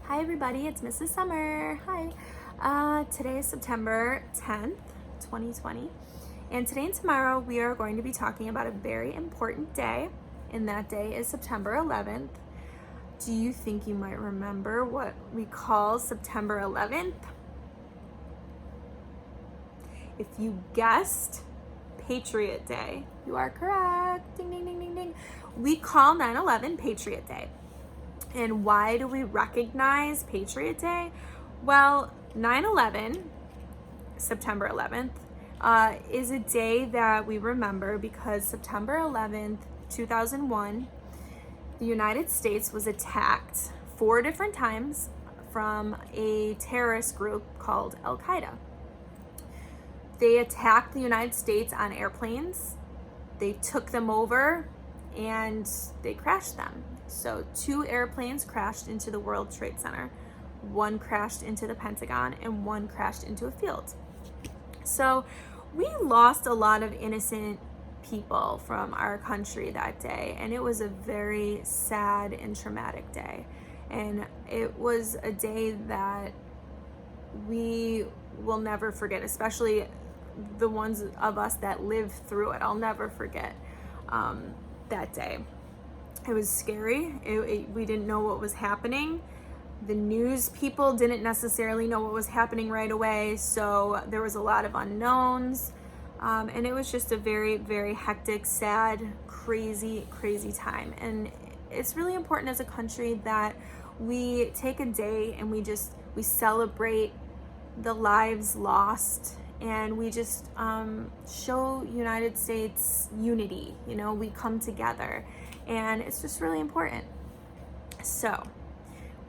Hi everybody, it's Mrs. Sommer. Hi. Today is September 10th, 2020. And today and tomorrow we are going to be talking about a very important day. And that day is September 11th. Do you think you might remember what we call September 11th? If you guessed Patriot Day, you are correct. Ding, ding, ding, ding, ding. We call 9/11 Patriot Day. And why do we recognize Patriot Day? Well, 9/11, September 11th, is a day that we remember because September 11th, 2001, the United States was attacked 4 different times from a terrorist group called Al Qaeda. They attacked the United States on airplanes. They took them over and they crashed them. So 2 airplanes crashed into the World Trade Center. 1 crashed into the Pentagon and 1 crashed into a field. So we lost a lot of innocent people from our country that day, and it was a very sad and traumatic day. And it was a day that we will never forget, especially the ones of us that lived through it. I'll never forget that day. It was scary. We didn't know what was happening. The news people didn't necessarily know what was happening right away, so there was a lot of unknowns. And it was just a very, very hectic, sad, crazy, crazy time. And it's really important as a country that we take a day and we celebrate the lives lost, and we just show United States unity. You know, we come together, and it's just really important. So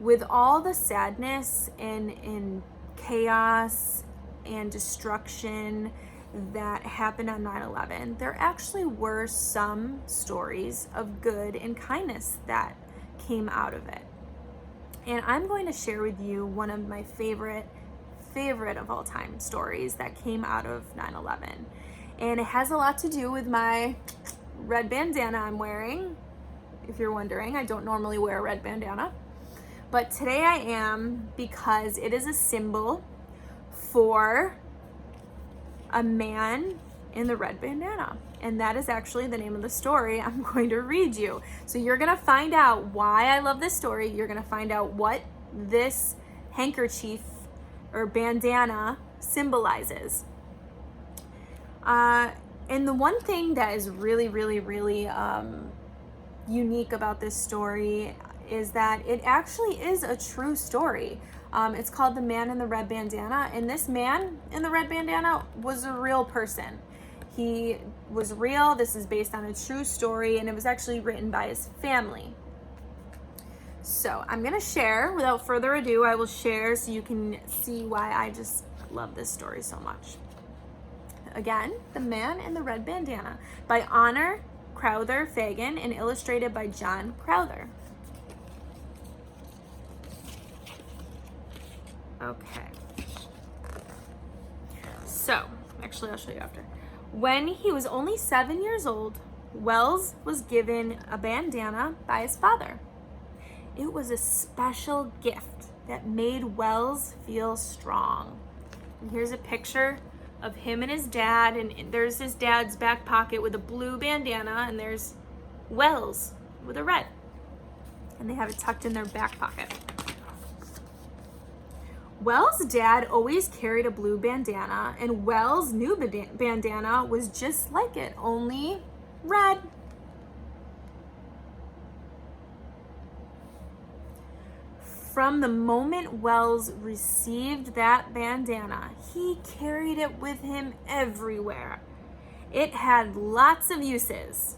with all the sadness and chaos and destruction that happened on 9/11, there actually were some stories of good and kindness that came out of it. And I'm going to share with you one of my favorite of all time stories that came out of 9/11. And it has a lot to do with my red bandana I'm wearing. If you're wondering, I don't normally wear a red bandana, but today I am, because it is a symbol for a man in the red bandana. And that is actually the name of the story I'm going to read you. So you're going to find out why I love this story. You're going to find out what this handkerchief or bandana symbolizes. And the one thing that is really, really, really unique about this story is that it actually is a true story. It's called The Man in the Red Bandana, and this man in the red bandana was a real person. He was real. This is based on a true story, and it was actually written by his family. So I'm gonna share, without further ado, I will share so you can see why I just love this story so much. Again, The Man in the Red Bandana by Honor Crowther Fagan and illustrated by John Crowther. Okay. So, actually I'll show you after. When he was only 7 years old, Wells was given a bandana by his father. It was a special gift that made Wells feel strong. And here's a picture of him and his dad, and there's his dad's back pocket with a blue bandana, and there's Wells with a red. And they have it tucked in their back pocket. Wells' dad always carried a blue bandana, and Wells' new bandana was just like it, only red. From the moment Wells received that bandana, he carried it with him everywhere. It had lots of uses.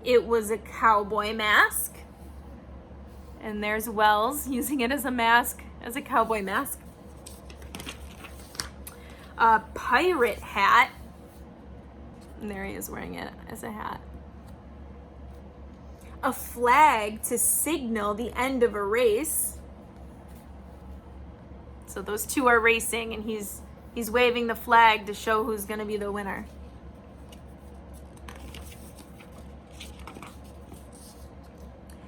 It was a cowboy mask, and there's Wells using it as a mask, as a cowboy mask. A pirate hat, and there he is wearing it as a hat. A flag to signal the end of a race. So those two are racing, and he's waving the flag to show who's going to be the winner.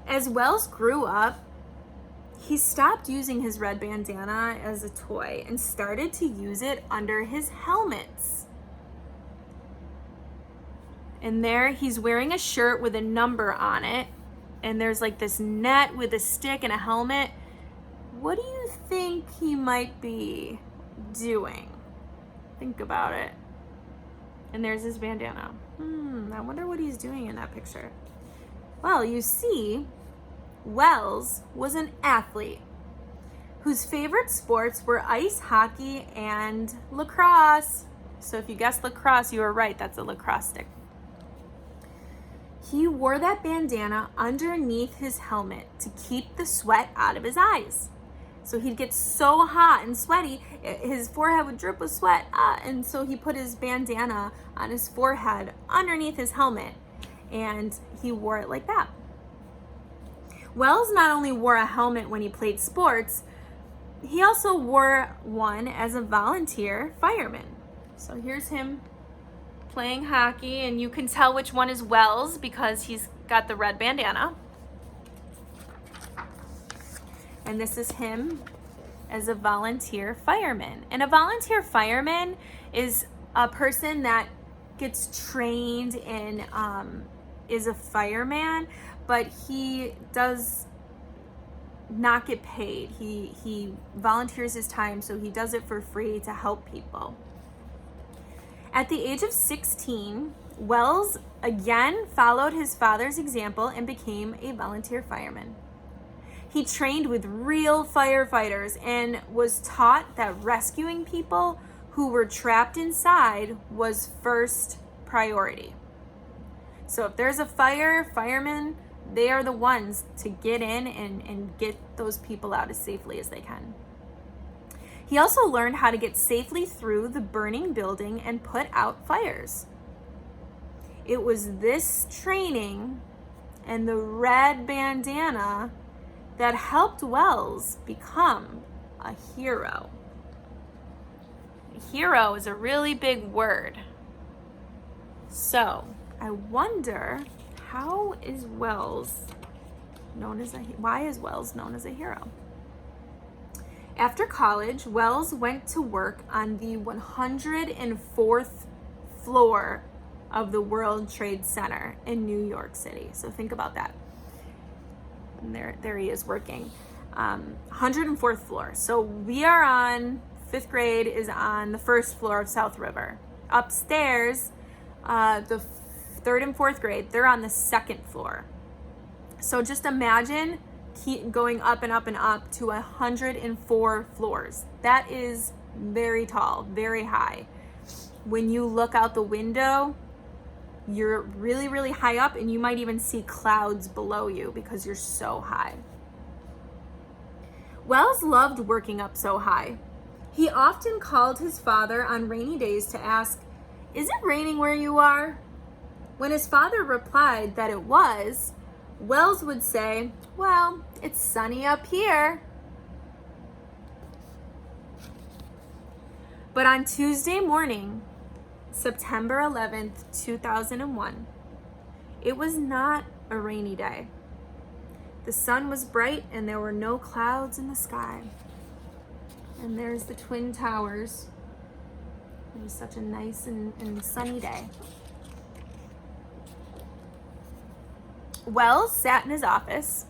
As Wells grew up, he stopped using his red bandana as a toy and started to use it under his helmets. And there he's wearing a shirt with a number on it, and there's like this net with a stick and a helmet. What do you think he might be doing? Think about it. And there's his bandana. I wonder what he's doing in that picture. Well, you see, Wells was an athlete whose favorite sports were ice hockey and lacrosse. So if you guessed lacrosse, you were right. That's a lacrosse stick. He wore that bandana underneath his helmet to keep the sweat out of his eyes. So he'd get so hot and sweaty, his forehead would drip with sweat, and so he put his bandana on his forehead underneath his helmet, and he wore it like that. Wells not only wore a helmet when he played sports, he also wore one as a volunteer fireman. So here's him playing hockey, and you can tell which one is Wells because he's got the red bandana. And this is him as a volunteer fireman. And a volunteer fireman is a person that gets trained and is a fireman, but he does not get paid. He volunteers his time, so he does it for free to help people. At the age of 16, Wells again followed his father's example and became a volunteer fireman. He trained with real firefighters and was taught that rescuing people who were trapped inside was first priority. So if there's a fire, firemen, they are the ones to get in and get those people out as safely as they can. He also learned how to get safely through the burning building and put out fires. It was this training and the red bandana that helped Wells become a hero. A hero is a really big word. So I wonder, why is Wells known as a hero? After college, Wells went to work on the 104th floor of the World Trade Center in New York City. So think about that. And there he is working. 104th floor. So we are on, 5th grade is on the 1st floor of South River. Upstairs, the 3rd and 4th grade, they're on the 2nd floor. So just imagine keep going up and up and up to 104 floors. That is very tall, very high. When you look out the window, you're really, really high up, and you might even see clouds below you because you're so high. Wells loved working up so high. He often called his father on rainy days to ask, "Is it raining where you are?" When his father replied that it was, Wells would say, "Well, it's sunny up here." But on Tuesday morning, September 11th, 2001, it was not a rainy day. The sun was bright and there were no clouds in the sky. And there's the Twin Towers. It was such a nice and sunny day. Wells sat in his office.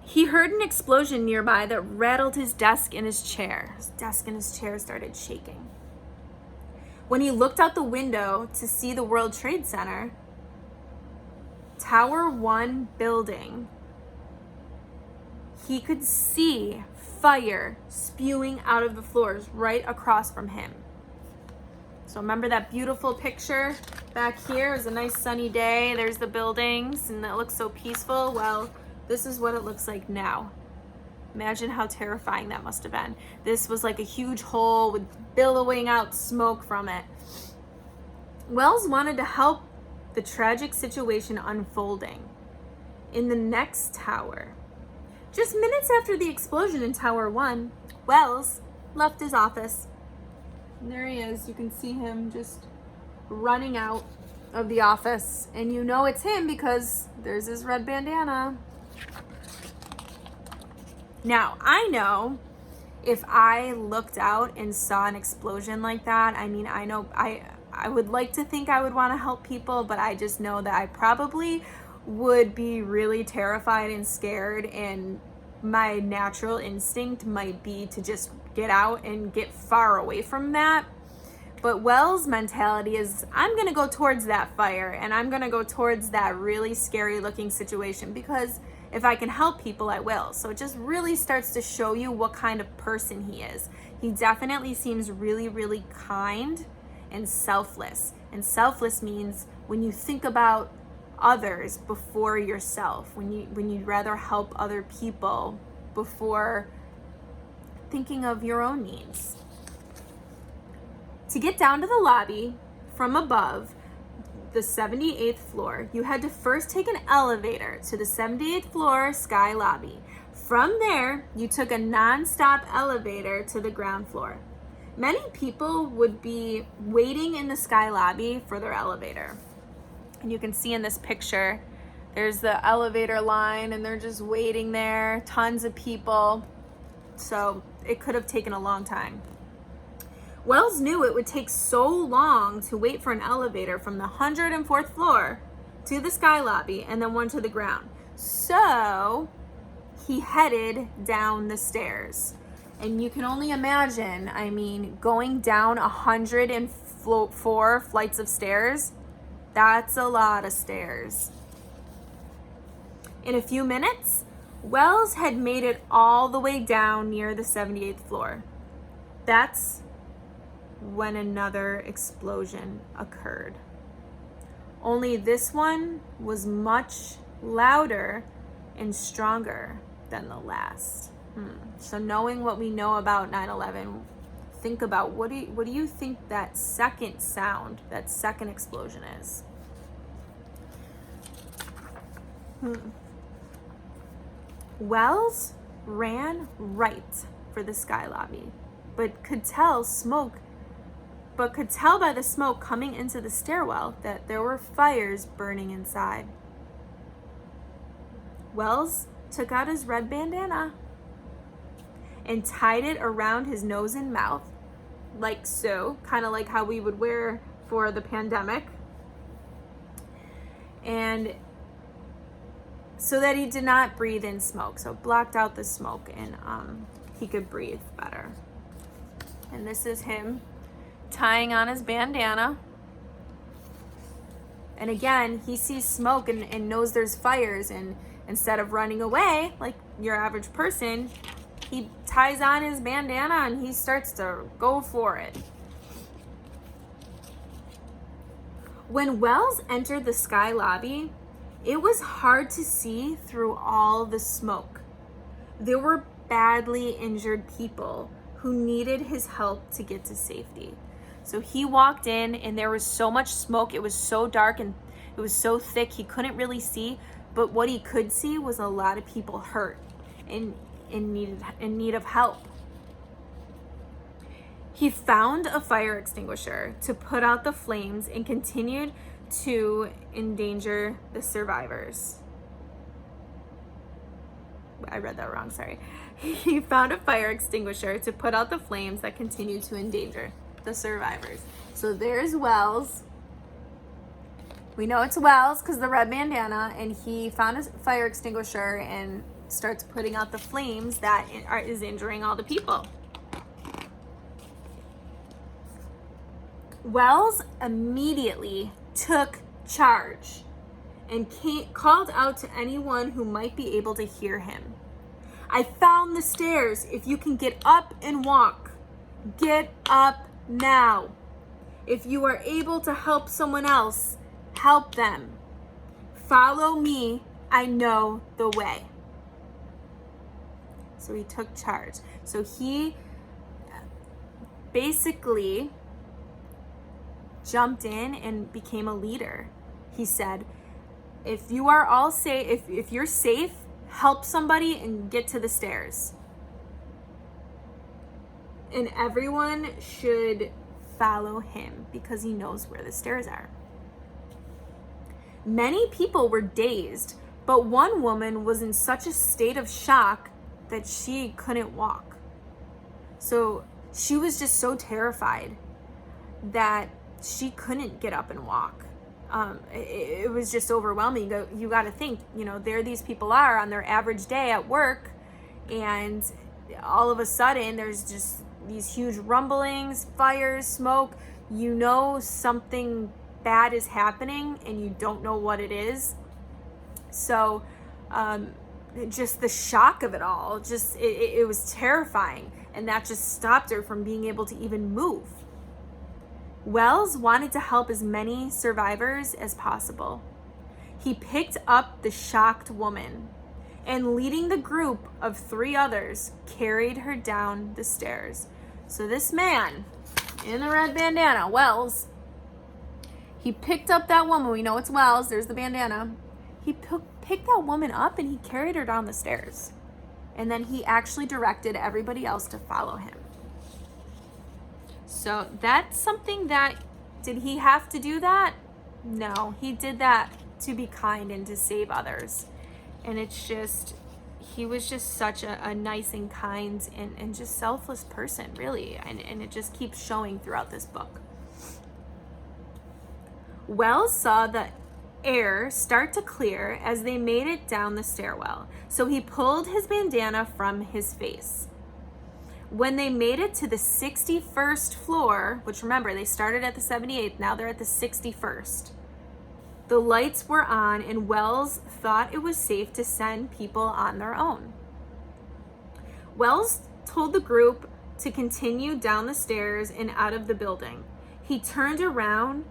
He heard an explosion nearby that rattled his desk and his chair. His desk and his chair started shaking. When he looked out the window to see the World Trade Center, Tower 1 building, he could see fire spewing out of the floors right across from him. So remember that beautiful picture back here? It was a nice sunny day. There's the buildings and it looks so peaceful. Well, this is what it looks like now. Imagine how terrifying that must have been. This was like a huge hole with billowing out smoke from it. Wells wanted to help the tragic situation unfolding in the next tower. Just minutes after the explosion in Tower 1, Wells left his office. And there he is. You can see him just running out of the office. And you know it's him because there's his red bandana. Now, I know if I looked out and saw an explosion like that, I mean, I would like to think I would want to help people, but I just know that I probably would be really terrified and scared, and my natural instinct might be to just get out and get far away from that. But Wells' mentality is, I'm going to go towards that fire, and I'm going to go towards that really scary looking situation, because if I can help people, I will. So it just really starts to show you what kind of person he is. He definitely seems really, really kind and selfless. And selfless means when you think about others before yourself, when you'd rather help other people before thinking of your own needs. To get down to the lobby from above the 78th floor, you had to first take an elevator to the 78th floor sky lobby. From there, you took a non-stop elevator to the ground floor. Many people would be waiting in the sky lobby for their elevator. And you can see in this picture, there's the elevator line and they're just waiting there, tons of people. So it could have taken a long time. Wells knew it would take so long to wait for an elevator from the 104th floor to the sky lobby and then one to the ground. So he headed down the stairs. And you can only imagine, I mean, going down 104 flights of stairs, that's a lot of stairs. In a few minutes, Wells had made it all the way down near the 78th floor. That's when another explosion occurred. Only this one was much louder and stronger than the last. So knowing what we know about 9/11, think about what do you think that second sound, that second explosion is? Wells ran right for the sky lobby, but could tell by the smoke coming into the stairwell that there were fires burning inside. Wells took out his red bandana and tied it around his nose and mouth, like so, kind of like how we would wear for the pandemic. And so that he did not breathe in smoke, so blocked out the smoke, and he could breathe better. And this is him tying on his bandana. And again, he sees smoke and knows there's fires, and instead of running away like your average person, he ties on his bandana and he starts to go for it. When Wells entered the sky lobby, it was hard to see through all the smoke. There were badly injured people who needed his help to get to safety. So he walked in and there was so much smoke, it was so dark and it was so thick he couldn't really see, but what he could see was a lot of people hurt and in need of help. He found a fire extinguisher to put out the flames and continued to endanger the survivors. I read that wrong, sorry. He found a fire extinguisher to put out the flames that continued to endanger the survivors. So there's Wells. We know it's Wells because the red bandana, and he found a fire extinguisher and starts putting out the flames that is injuring all the people. Wells immediately took charge and called out to anyone who might be able to hear him. I found the stairs. If you can get up and walk, get up now. If you are able to help someone else, help them. Follow me. I know the way. So he took charge. So he basically jumped in and became a leader. He said, if you are all safe, if you're safe, help somebody and get to the stairs. And everyone should follow him because he knows where the stairs are. Many people were dazed, but one woman was in such a state of shock that she couldn't walk. So she was just so terrified that she couldn't get up and walk. It was just overwhelming. You got to think, there these people are on their average day at work, and all of a sudden there's just these huge rumblings, fires, smoke. Something bad is happening and you don't know what it is. So just the shock of it all, it was terrifying, and that just stopped her from being able to even move. Wells wanted to help as many survivors as possible. He picked up the shocked woman and, leading the group of 3 others, carried her down the stairs. So this man in the red bandana, Wells, he picked up that woman. We know it's Wells. There's the bandana. He picked that woman up and he carried her down the stairs. And then he actually directed everybody else to follow him. So that's something did he have to do that? No, he did that to be kind and to save others. And he was just such a nice and kind and just selfless person, really. And it just keeps showing throughout this book. Wells saw the air start to clear as they made it down the stairwell. So he pulled his bandana from his face. When they made it to the 61st floor, which remember, they started at the 78th, now they're at the 61st, the lights were on and Wells thought it was safe to send people on their own. Wells told the group to continue down the stairs and out of the building. He turned around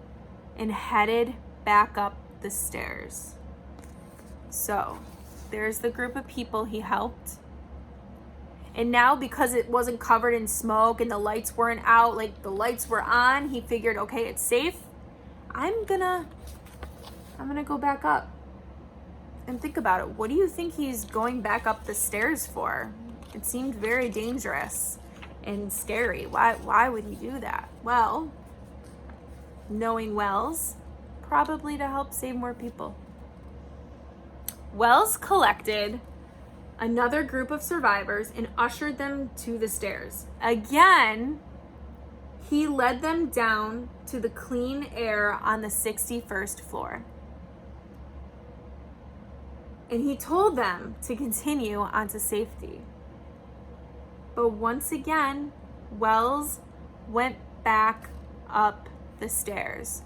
and headed back up the stairs. So there's the group of people he helped. And now, because it wasn't covered in smoke and the lights weren't out, like the lights were on, he figured, okay, it's safe. I'm gonna go back up. And think about it. What do you think he's going back up the stairs for? It seemed very dangerous and scary. Why would he do that? Well, knowing Wells, probably to help save more people. Wells collected another group of survivors and ushered them to the stairs. Again, he led them down to the clean air on the 61st floor. And he told them to continue onto safety. But once again, Wells went back up the stairs.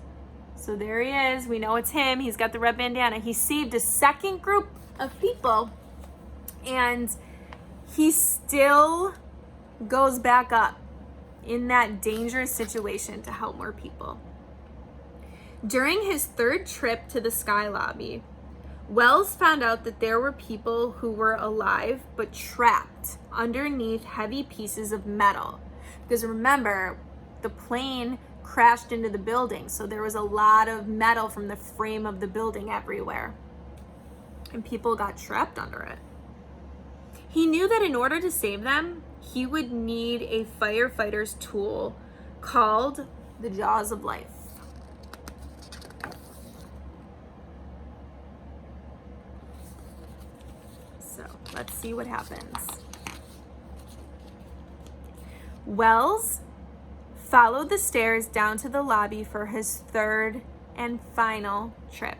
So there he is. We know it's him. He's got the red bandana. He saved a second group of people. And he still goes back up in that dangerous situation to help more people. During his 3rd trip to the Sky Lobby, Wells found out that there were people who were alive but trapped underneath heavy pieces of metal. Because remember, the plane crashed into the building, so there was a lot of metal from the frame of the building everywhere. And people got trapped under it. He knew that in order to save them, he would need a firefighter's tool called the Jaws of Life. So let's see what happens. Wells followed the stairs down to the lobby for his 3rd and final trip.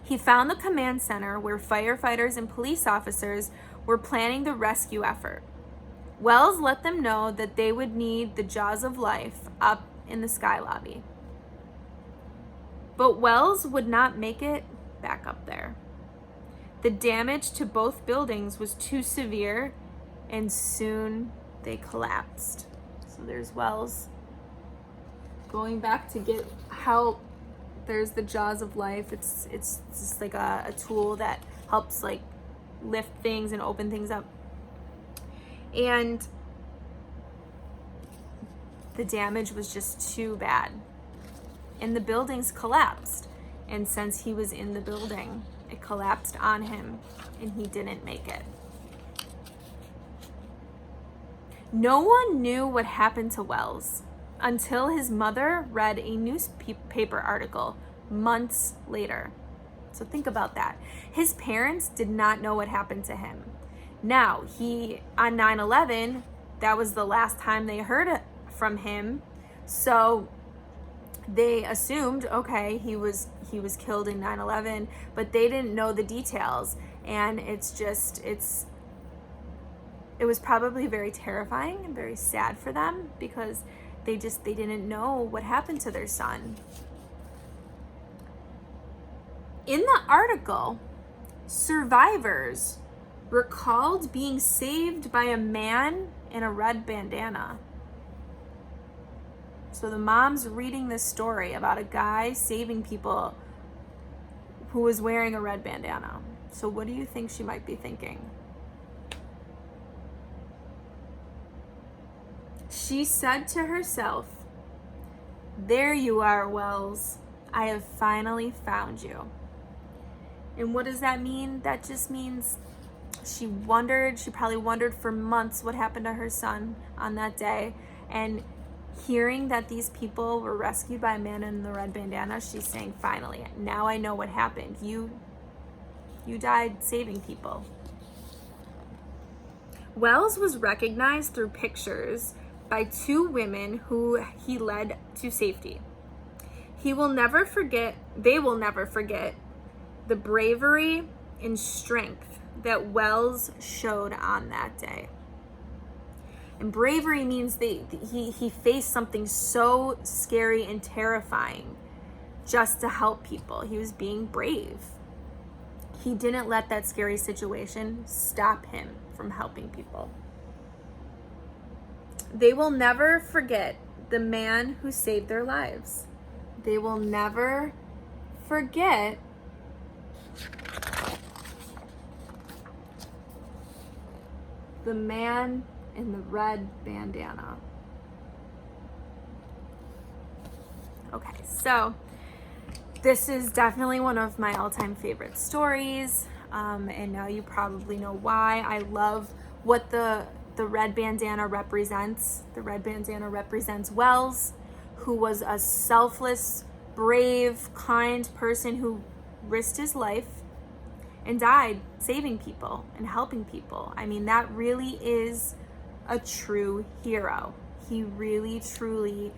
He found the command center where firefighters and police officers were planning the rescue effort. Wells let them know that they would need the Jaws of Life up in the Sky Lobby. But Wells would not make it back up there. The damage to both buildings was too severe, and soon they collapsed. So there's Wells going back to get help. There's the Jaws of Life. It's just like a tool that helps like lift things and open things up. And the damage was just too bad. And the buildings collapsed. And since he was in the building, it collapsed on him and he didn't make it. No one knew what happened to Wells until his mother read a newspaper article months later. So think about that. His parents did not know what happened to him. Now, on 9/11, that was the last time they heard from him. So they assumed, okay, he was killed in 9/11, but they didn't know the details. And it was probably very terrifying and very sad for them, because they didn't know what happened to their son. In the article, survivors recalled being saved by a man in a red bandana. So the mom's reading this story about a guy saving people who was wearing a red bandana. So what do you think she might be thinking? She said to herself, "There you are, Wells. I have finally found you." And what does that mean? That just means she probably wondered for months what happened to her son on that day. And hearing that these people were rescued by a man in the red bandana, she's saying, finally, now I know what happened. You died saving people. Wells was recognized through pictures by two women who he led to safety. They will never forget the bravery and strength that Wells showed on that day. And bravery means he faced something so scary and terrifying just to help people. He was being brave. He didn't let that scary situation stop him from helping people. They will never forget the man who saved their lives. They will never forget the man in the red bandana. Okay, so this is definitely one of my all-time favorite stories, and now you probably know why. I love what the red bandana represents. The red bandana represents Wells, who was a selfless, brave, kind person who risked his life and died saving people and helping people. I mean, that really is a true hero. He really, truly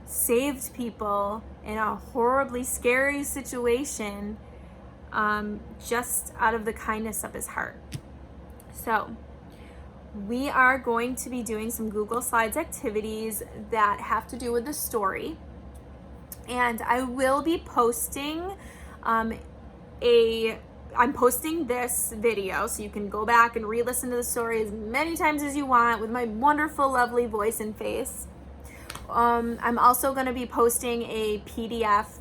saved people in a horribly scary situation, just out of the kindness of his heart. So we are going to be doing some Google Slides activities that have to do with the story. And I will be posting I'm posting this video, so you can go back and re-listen to the story as many times as you want with my wonderful, lovely voice and face. I'm also going to be posting a PDF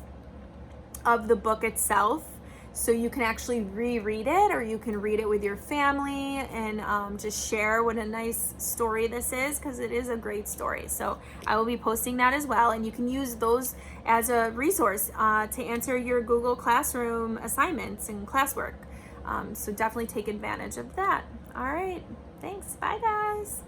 of the book itself, so you can actually reread it, or you can read it with your family and just share what a nice story this is, because it is a great story. So I will be posting that as well, and you can use those as a resource to answer your Google Classroom assignments and classwork. So definitely take advantage of that. All right, thanks. Bye, guys.